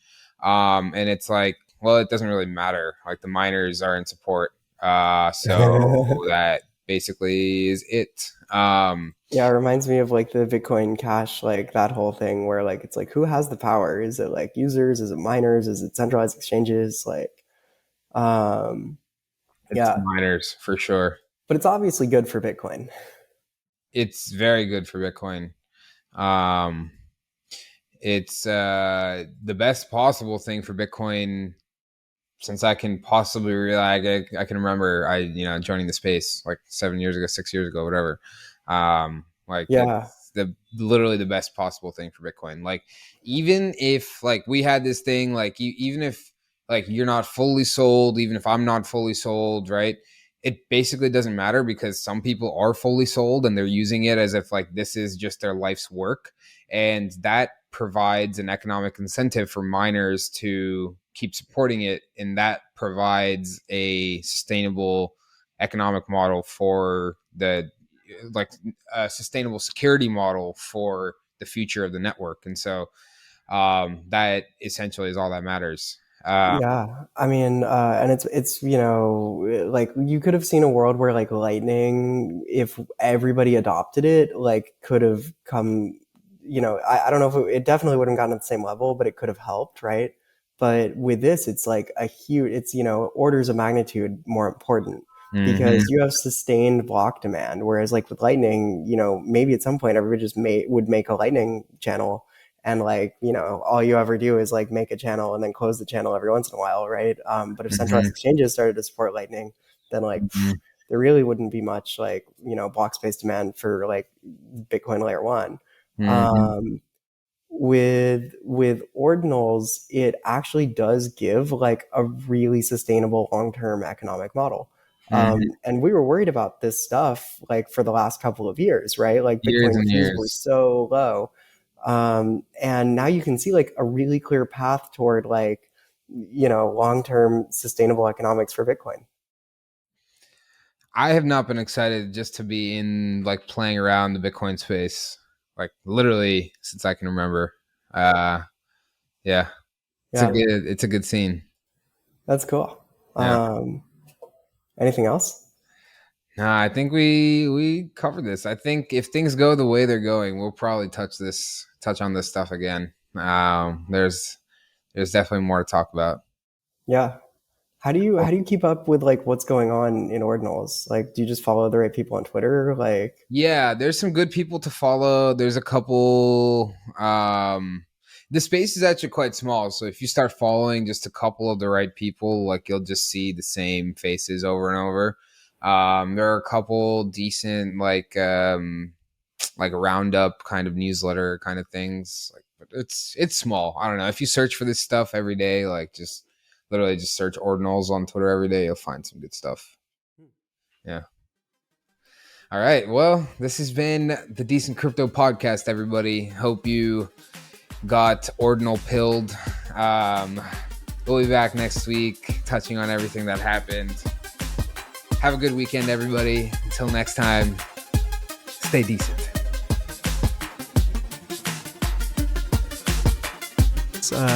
And it's like, well, it doesn't really matter. Like, the miners are in support. So that basically is it. Yeah, it reminds me of like the Bitcoin Cash, like that whole thing where like it's like who has the power? Is it like users? Is it miners? Is it centralized exchanges? Like, um, It's yeah, miners for sure. but it's obviously good for Bitcoin. It's very good for Bitcoin. Um, it's the best possible thing for Bitcoin since I can possibly I can remember joining the space like 7 years ago, 6 years ago, whatever. Like Yeah, it's the literally the best possible thing for Bitcoin. Like even if like we had this thing, like even if like you're not fully sold, even if I'm not fully sold, right? It basically doesn't matter because some people are fully sold and they're using it as if like this is just their life's work. And that provides an economic incentive for miners to keep supporting it. And that provides a sustainable economic model for the like a sustainable security model for the future of the network. And so that essentially is all that matters. yeah. I mean, and it's like you could have seen a world where like Lightning, if everybody adopted it, like could have come. I don't know if it definitely wouldn't gotten at the same level, but it could have helped, right? But with this, it's like a huge. It's orders of magnitude more important Mm-hmm. because you have sustained block demand, whereas like with Lightning, maybe at some point everybody just would make a Lightning channel and like all you ever do is like make a channel and then close the channel every once in a while, right? But if centralized Mm-hmm. exchanges started to support Lightning, then like Mm-hmm. there really wouldn't be much like block space demand for like Bitcoin layer one. Mm-hmm. um, with ordinals, it actually does give like a really sustainable long-term economic model. Mm-hmm. And we were worried about this stuff like for the last couple of years, right? Like Years Bitcoin and fees were years. so low. And now you can see like a really clear path toward like long-term sustainable economics for Bitcoin. I have not been excited just to be in like playing around the Bitcoin space, like literally since I can remember. Uh, yeah, Yeah, it's a good scene. that's cool. Yeah. Anything else? No, I think we covered this. I think if things go the way they're going, we'll probably touch on this stuff again. There's definitely more to talk about. Yeah. How do you keep up with like what's going on in ordinals? Like, do you just follow the right people on Twitter? Like, Yeah, there's some good people to follow. There's a couple. The space is actually quite small, so if you start following just a couple of the right people, like you'll just see the same faces over and over. There are a couple decent like roundup kind of newsletter kind of things. Like, but it's small. I don't know. If you search for this stuff every day, like just literally just search ordinals on Twitter every day, you'll find some good stuff. Yeah. All right. Well, this has been the Decent Crypto Podcast, everybody. Hope you got ordinal pilled. We'll be back next week touching on everything that happened. Have a good weekend, everybody. Until next time, stay decent.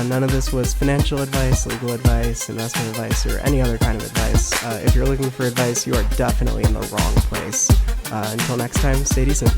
none of this was financial advice, legal advice, investment advice, or any other kind of advice. If you're looking for advice, you are definitely in the wrong place. Until next time, stay decent.